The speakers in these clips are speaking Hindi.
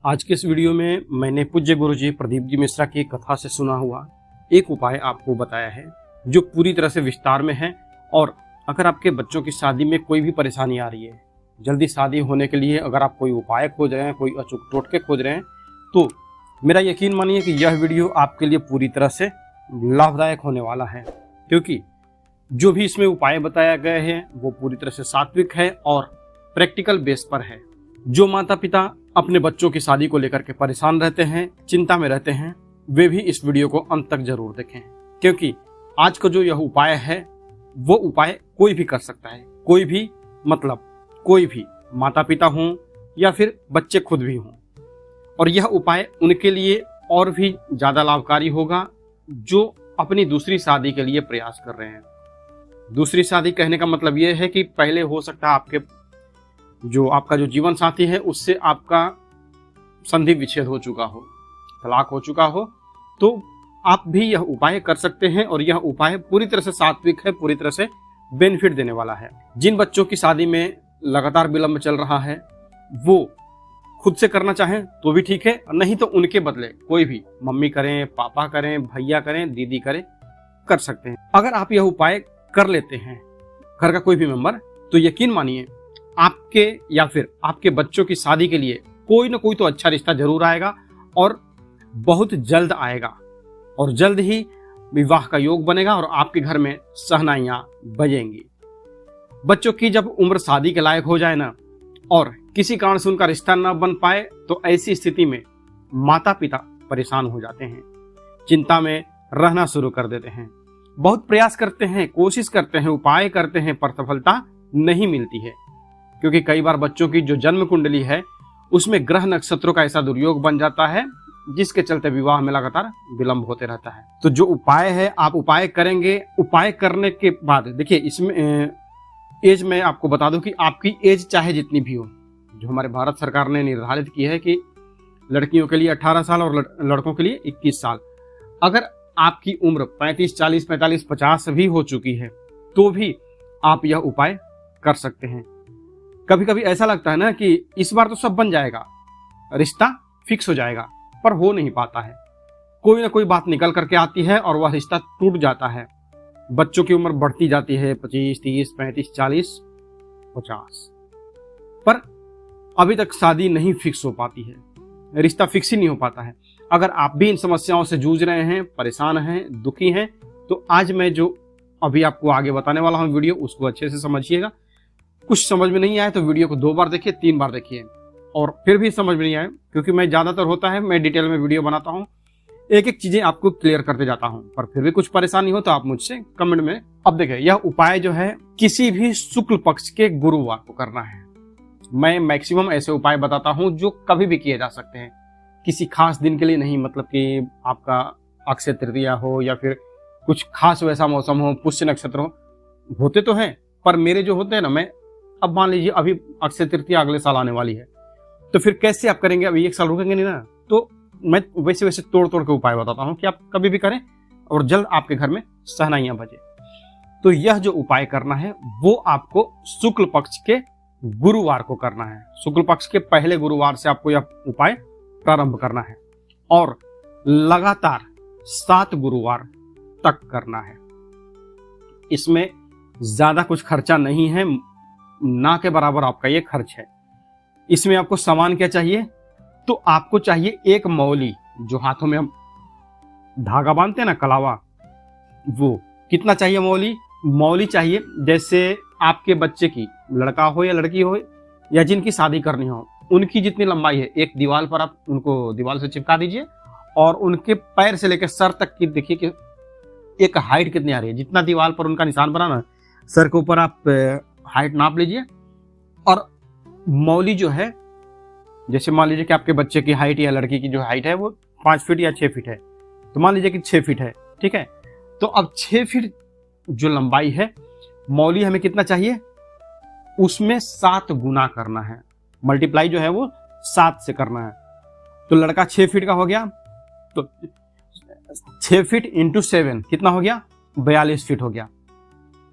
आज के इस वीडियो में मैंने पूज्य गुरुजी प्रदीप जी मिश्रा की कथा से सुना हुआ एक उपाय आपको बताया है जो पूरी तरह से विस्तार में है। और अगर आपके बच्चों की शादी में कोई भी परेशानी आ रही है, जल्दी शादी होने के लिए अगर आप कोई उपाय खोज रहे हैं, कोई अचूक टोटके खोज रहे हैं, तो मेरा यकीन मानिए कि यह वीडियो आपके लिए पूरी तरह से लाभदायक होने वाला है, क्योंकि जो भी इसमें उपाय बताया गया है वो पूरी तरह से सात्विक है और प्रैक्टिकल बेस पर है। जो माता पिता अपने बच्चों की शादी को लेकर के परेशान रहते हैं, चिंता में रहते हैं, वे भी इस वीडियो को अंत तक जरूर देखें, क्योंकि आज का जो यह उपाय है वो उपाय कोई भी कर सकता है। कोई भी मतलब कोई भी माता पिता हों या फिर बच्चे खुद भी हों, और यह उपाय उनके लिए और भी ज्यादा लाभकारी होगा जो अपनी दूसरी शादी के लिए प्रयास कर रहे हैं। दूसरी शादी कहने का मतलब यह है कि पहले हो सकता है आपका जो जीवन साथी है उससे आपका संधि विच्छेद हो चुका हो, तलाक हो चुका हो, तो आप भी यह उपाय कर सकते हैं। और यह उपाय पूरी तरह से सात्विक है, पूरी तरह से बेनिफिट देने वाला है। जिन बच्चों की शादी में लगातार विलंब चल रहा है वो खुद से करना चाहें तो भी ठीक है, नहीं तो उनके बदले कोई भी मम्मी करें, पापा करें, भैया करें, दीदी करें, कर सकते हैं। अगर आप यह उपाय कर लेते हैं, घर का कोई भी मेंबर, तो यकीन मानिए आपके या फिर आपके बच्चों की शादी के लिए कोई ना कोई तो अच्छा रिश्ता जरूर आएगा और बहुत जल्द आएगा, और जल्द ही विवाह का योग बनेगा और आपके घर में शहनाइयां बजेंगी। बच्चों की जब उम्र शादी के लायक हो जाए ना, और किसी कारण से उनका रिश्ता न बन पाए, तो ऐसी स्थिति में माता पिता परेशान हो जाते हैं, चिंता में रहना शुरू कर देते हैं, बहुत प्रयास करते हैं, कोशिश करते हैं, उपाय करते हैं, पर सफलता नहीं मिलती है। क्योंकि कई बार बच्चों की जो जन्म कुंडली है उसमें ग्रह नक्षत्रों का ऐसा दुर्योग बन जाता है जिसके चलते विवाह में लगातार विलंब होते रहता है। तो जो उपाय है आप उपाय करेंगे, उपाय करने के बाद देखिए इसमें एज में आपको बता दूं कि आपकी एज चाहे जितनी भी हो, जो हमारे भारत सरकार ने निर्धारित की है कि लड़कियों के लिए 18 साल और लड़कों के लिए 21 साल। अगर आपकी उम्र 35, 40, 45, 50 भी हो चुकी है तो भी आप यह उपाय कर सकते हैं। कभी कभी ऐसा लगता है ना कि इस बार तो सब बन जाएगा, रिश्ता फिक्स हो जाएगा, पर हो नहीं पाता है। कोई ना कोई बात निकल करके आती है और वह रिश्ता टूट जाता है। बच्चों की उम्र बढ़ती जाती है 25, 30, 35, 40, 50, पर अभी तक शादी नहीं फिक्स हो पाती है, रिश्ता फिक्स ही नहीं हो पाता है। अगर आप भी इन समस्याओं से जूझ रहे हैं, परेशान हैं, दुखी हैं, तो आज मैं जो अभी आपको आगे बताने वाला हूं वीडियो, उसको अच्छे से समझिएगा। कुछ समझ में नहीं आए तो वीडियो को 2 बार देखिए, 3 बार देखिए, और फिर भी समझ में नहीं आए, क्योंकि मैं ज्यादातर होता है मैं डिटेल में वीडियो बनाता हूं, एक एक चीजें आपको क्लियर करते जाता हूं, पर फिर भी कुछ परेशानी हो तो आप मुझसे कमेंट में। अब देखिए यह उपाय जो है किसी भी शुक्ल पक्ष के गुरुवार को करना है। मैं मैक्सिमम ऐसे उपाय बताता हूं जो कभी भी किए जा सकते हैं, किसी खास दिन के लिए नहीं, मतलब कि आपका अक्षय तृतीया हो या फिर कुछ खास वैसा मौसम हो, पुष्य नक्षत्र हो, होते तो हैं, पर मेरे जो होते हैं ना, मैं अब मान लीजिए अभी अक्षय तृतीया अगले साल आने वाली है, तो फिर कैसे आप करेंगे? अभी 1 साल रुकेंगे नहीं ना, तो मैं वैसे तोड़ तोड़ के उपाय बताता हूं कि आप कभी भी करें और जल्द आपके घर में शहनाइयां बजे। तो यह जो उपाय करना है वो आपको शुक्ल पक्ष के गुरुवार को करना है। शुक्ल पक्ष के पहले गुरुवार से आपको यह उपाय प्रारंभ करना है और लगातार 7 गुरुवार तक करना है। इसमें ज्यादा कुछ खर्चा नहीं है, ना के बराबर आपका ये खर्च है। इसमें आपको सामान क्या चाहिए? तो आपको चाहिए एक मौली, जो हाथों में हम धागा बांधते हैं ना, कलावा, वो कितना चाहिए मौली? मौली चाहिए जैसे आपके बच्चे की, लड़का हो या लड़की हो या जिनकी शादी करनी हो, उनकी जितनी लंबाई है, एक दीवार पर आप उनको दीवार से चिपका दीजिए और उनके पैर से लेकर सर तक की देखिए कि एक हाइट कितनी आ रही है। जितना दीवार पर उनका निशान बना ना, सर के ऊपर आप हाइट नाप लीजिए। और मौली जो है, जैसे मान लीजिए कि आपके बच्चे की हाइट या लड़की की जो हाइट है वो 5 फीट या 6 फीट है, तो मान लीजिए कि 6 फीट है, ठीक है। तो अब 6 फीट जो लंबाई है, मौली हमें कितना चाहिए? उसमें 7 गुना करना है, मल्टीप्लाई जो है वो 7 से करना है। तो लड़का 6 फीट का हो गया, तो 6 फीट इंटू 7 कितना हो गया? 42 फीट हो गया।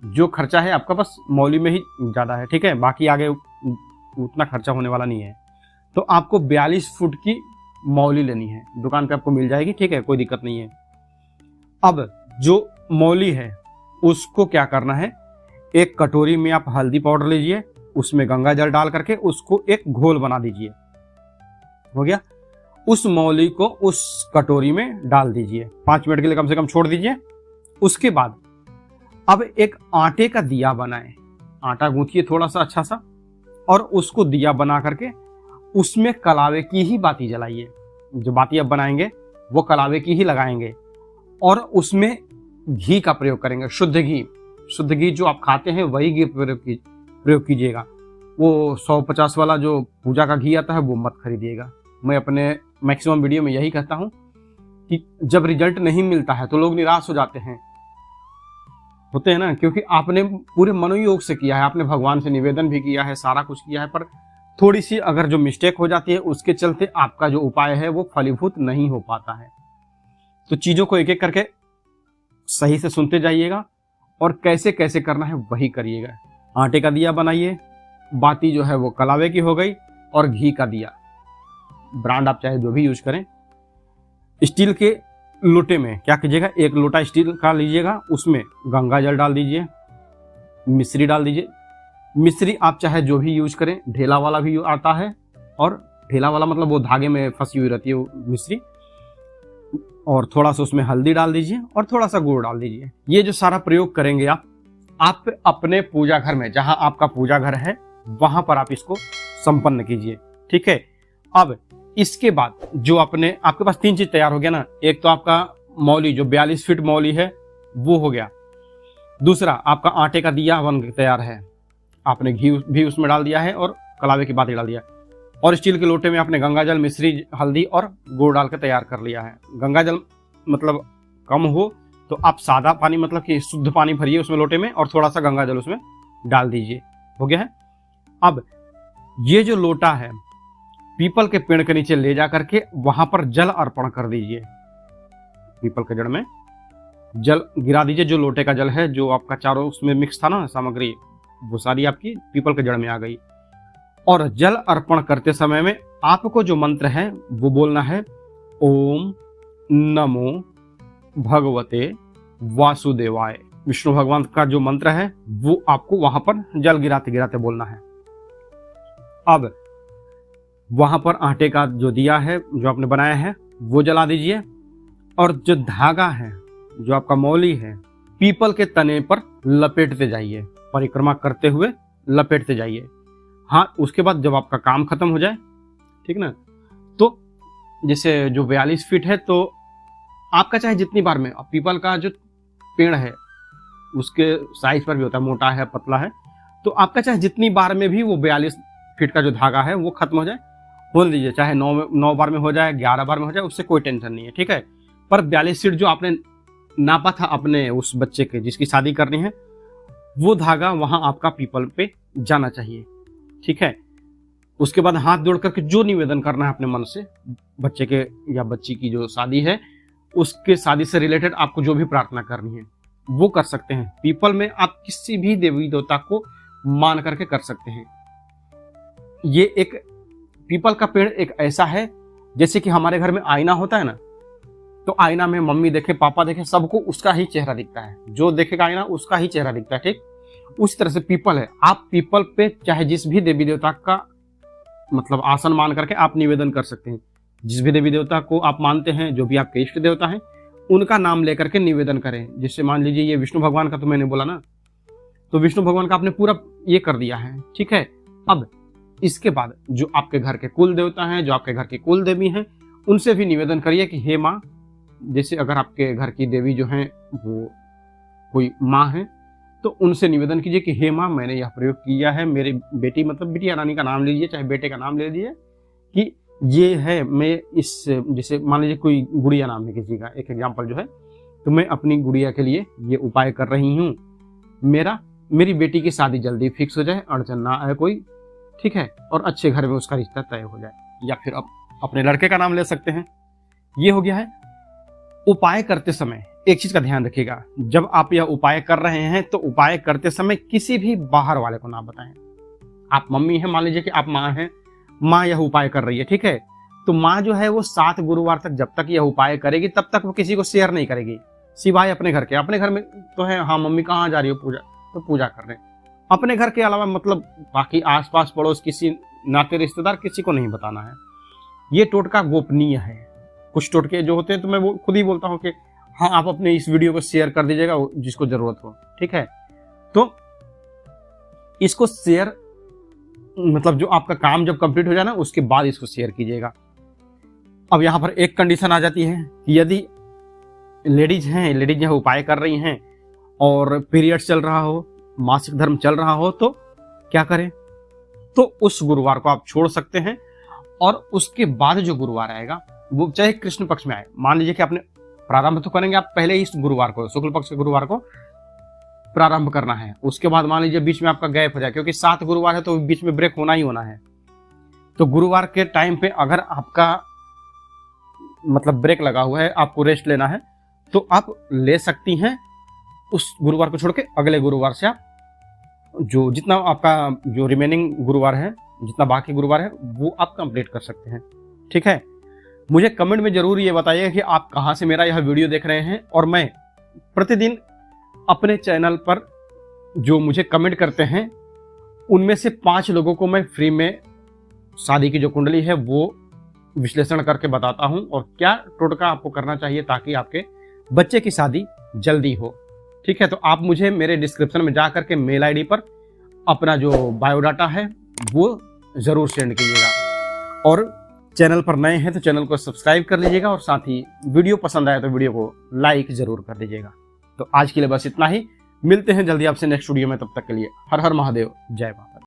जो खर्चा है आपका बस मौली में ही ज्यादा है, ठीक है, बाकी आगे उतना खर्चा होने वाला नहीं है। तो आपको 42 फुट की मौली लेनी है, दुकान पे आपको मिल जाएगी, ठीक है, कोई दिक्कत नहीं है। अब जो मौली है उसको क्या करना है, एक कटोरी में आप हल्दी पाउडर लीजिए, उसमें गंगा जल डाल करके उसको एक घोल बना दीजिए। हो गया। उस मौली को उस कटोरी में डाल दीजिए, 5 मिनट के लिए कम से कम छोड़ दीजिए। उसके बाद अब एक आटे का दिया बनाएं, आटा गूंथिए थोड़ा सा अच्छा सा, और उसको दिया बना करके उसमें कलावे की ही बाती जलाइए। जो बाती अब बनाएंगे वो कलावे की ही लगाएंगे, और उसमें घी का प्रयोग करेंगे, शुद्ध घी। शुद्ध घी जो आप खाते हैं वही घी प्रयोग कीजिएगा। वो 150 वाला जो पूजा का घी आता है वो मत खरीदिएगा। मैं अपने मैक्सिमम वीडियो में यही कहता हूँ कि जब रिजल्ट नहीं मिलता है तो लोग निराश हो जाते हैं, होते हैं ना, क्योंकि आपने पूरे मनोयोग से किया है, आपने भगवान से निवेदन भी किया है, सारा कुछ किया है, पर थोड़ी सी अगर जो मिस्टेक हो जाती है उसके चलते आपका जो उपाय है वो फलीभूत नहीं हो पाता है। तो चीजों को एक एक करके सही से सुनते जाइएगा और कैसे कैसे करना है वही करिएगा। आटे का दिया बनाइए, बाती जो है वो कलावे की हो गई, और घी का दिया, ब्रांड आप चाहे जो भी यूज करें। स्टील के लोटे में क्या कीजिएगा, एक लोटा स्टील का लीजिएगा, उसमें गंगा जल डाल दीजिए, मिश्री डाल दीजिए। मिश्री आप चाहे जो भी यूज करें, ढेला वाला भी आता है, और ढेला वाला मतलब वो धागे में फंसी हुई रहती है वो मिश्री, और थोड़ा सा उसमें हल्दी डाल दीजिए और थोड़ा सा गुड़ डाल दीजिए। ये जो सारा प्रयोग करेंगे आप अपने पूजा घर में, जहां आपका पूजा घर है वहां पर आप इसको संपन्न कीजिए, ठीक है। अब इसके बाद जो आपके पास 3 चीज तैयार हो गया ना, एक तो आपका मौली जो 42 फीट मौली है वो हो गया, दूसरा आपका आटे का दिया बन के तैयार है, आपने घी भी उसमें डाल दिया है और कलावे की बाती डाल दिया, और स्टील के लोटे में आपने गंगा जल, मिश्री, हल्दी और गुड़ डाल के तैयार कर लिया है। गंगा जल मतलब कम हो तो आप सादा पानी मतलब कि शुद्ध पानी भरिए उसमें लोटे में, और थोड़ा सा गंगा जल उसमें डाल दीजिए। हो गया है। अब ये जो लोटा है पीपल के पेड़ के नीचे ले जा करके वहां पर जल अर्पण कर दीजिए। पीपल के जड़ में जल गिरा दीजिए, जो लोटे का जल है, जो आपका चारों उसमें मिक्स था ना सामग्री, वो सारी आपकी पीपल के जड़ में आ गई। और जल अर्पण करते समय में आपको जो मंत्र है वो बोलना है, ओम नमो भगवते वासुदेवाय। विष्णु भगवान का जो मंत्र है वो आपको वहां पर जल गिराते गिराते बोलना है। अब वहां पर आटे का जो दिया है जो आपने बनाया है वो जला दीजिए, और जो धागा है जो आपका मौली है पीपल के तने पर लपेटते जाइए, परिक्रमा करते हुए लपेटते जाइए। हाँ, उसके बाद जब आपका काम खत्म हो जाए, ठीक ना, तो जैसे जो 42 फीट है तो आपका चाहे जितनी बार में, पीपल का जो पेड़ है उसके साइज पर भी होता है, मोटा है पतला है, तो आपका चाहे जितनी बार में भी वो 42 फीट का जो धागा है वो खत्म हो जाए, खोल दीजिए, चाहे 9 बार में हो जाए, 11 बार में हो जाए, उससे कोई टेंशन नहीं है, ठीक है। पर 42 फीट जो आपने नापा था अपने उस बच्चे के जिसकी शादी करनी है, वो धागा वहां आपका पीपल पे जाना चाहिए, ठीक है। उसके बाद हाथ जोड़ करके जो निवेदन करना है अपने मन से, बच्चे के या बच्ची की जो शादी है उसके शादी से रिलेटेड आपको जो भी प्रार्थना करनी है वो कर सकते हैं। पीपल में आप किसी भी देवी देवता को मान करके कर सकते हैं। ये एक पीपल का पेड़ एक ऐसा है जैसे कि हमारे घर में आईना होता है ना, तो आईना में मम्मी देखे, पापा देखे, सबको उसका ही चेहरा दिखता है, जो देखेगा आईना उसका ही चेहरा दिखता है, ठीक। उस तरह से पीपल है, आप पीपल पे चाहे जिस भी देवी देवता का मतलब आसन मान करके आप निवेदन कर सकते हैं। जिस भी देवी देवता को आप मानते हैं, जो भी आपके इष्ट देवता हैं, उनका नाम लेकर के निवेदन करें। जिससे मान लीजिए ये विष्णु भगवान का तो मैंने बोला ना, तो विष्णु भगवान का आपने पूरा ये कर दिया है, ठीक है। अब इसके बाद जो आपके घर के कुल देवता हैं, जो आपके घर की कुल देवी हैं, उनसे भी निवेदन करिए कि हे माँ, जैसे अगर आपके घर की देवी जो है वो कोई माँ है तो उनसे निवेदन कीजिए कि हे माँ, मैंने यह प्रयोग किया है, मेरी बेटी मतलब बिटिया रानी का नाम लीजिए, चाहे बेटे का नाम ले लीजिए, कि ये है, मैं इस जैसे मान लीजिए कोई गुड़िया नाम है किसी का, एक एग्जाम्पल जो है, तो मैं अपनी गुड़िया के लिए ये उपाय कर रही हूँ, मेरी बेटी की शादी जल्दी फिक्स हो जाए, अड़चन ना आए कोई, ठीक है, और अच्छे घर में उसका रिश्ता तय हो जाए। या फिर आप अपने लड़के का नाम ले सकते हैं। ये हो गया है। उपाय करते समय एक चीज का ध्यान रखिएगा, जब आप यह उपाय कर रहे हैं तो उपाय करते समय किसी भी बाहर वाले को ना बताएं। आप मम्मी हैं, मान लीजिए कि आप माँ हैं, माँ यह उपाय कर रही है, ठीक है, तो माँ जो है वो 7 गुरुवार तक जब तक यह उपाय करेगी तब तक वो किसी को शेयर नहीं करेगी, सिवाय अपने घर के। अपने घर में तो है, हाँ मम्मी कहाँ जा रही हो पूजा, तो पूजा करने। अपने घर के अलावा मतलब बाकी आसपास पड़ोस किसी नाते रिश्तेदार किसी को नहीं बताना है। ये टोटका गोपनीय है। कुछ टोटके जो होते हैं तो मैं वो खुद ही बोलता हूँ कि हाँ आप अपने इस वीडियो को शेयर कर दीजिएगा जिसको जरूरत हो, ठीक है। तो इसको शेयर मतलब जो आपका काम जब कंप्लीट हो जाए ना उसके बाद इसको शेयर कीजिएगा। अब यहाँ पर एक कंडीशन आ जाती है कि यदि लेडीज यह उपाय कर रही हैं और पीरियड चल रहा हो, मासिक धर्म चल रहा हो, तो क्या करें? तो उस गुरुवार को आप छोड़ सकते हैं और उसके बाद जो गुरुवार आएगा वो चाहे कृष्ण पक्ष में आए। मान लीजिए कि आपने प्रारंभ तो करेंगे आप पहले इस गुरुवार को, शुक्ल पक्ष के गुरुवार को प्रारंभ करना है। उसके बाद मान लीजिए बीच में आपका गैप हो जाए, क्योंकि 7 गुरुवार है तो बीच में ब्रेक होना ही होना है। तो गुरुवार के टाइम पे अगर आपका मतलब ब्रेक लगा हुआ है, आपको रेस्ट लेना है, तो आप ले सकती हैं। उस गुरुवार को छोड़ के अगले गुरुवार से आप जो जितना आपका जो रिमेनिंग गुरुवार है, जितना बाकी गुरुवार है, वो आप कंप्लीट कर सकते हैं, ठीक है। मुझे कमेंट में जरूर ये बताइएगा कि आप कहाँ से मेरा यह वीडियो देख रहे हैं, और मैं प्रतिदिन अपने चैनल पर जो मुझे कमेंट करते हैं उनमें से 5 लोगों को मैं फ्री में शादी की जो कुंडली है वो विश्लेषण करके बताता हूं, और क्या टोटका आपको करना चाहिए ताकि आपके बच्चे की शादी जल्दी हो, ठीक है। तो आप मुझे मेरे डिस्क्रिप्शन में जा करके मेल आईडी पर अपना जो बायोडाटा है वो ज़रूर सेंड कीजिएगा, और चैनल पर नए हैं तो चैनल को सब्सक्राइब कर लीजिएगा, और साथ ही वीडियो पसंद आए तो वीडियो को लाइक ज़रूर कर दीजिएगा। तो आज के लिए बस इतना ही, मिलते हैं जल्दी आपसे नेक्स्ट वीडियो में, तब तक के लिए हर हर महादेव, जय माता।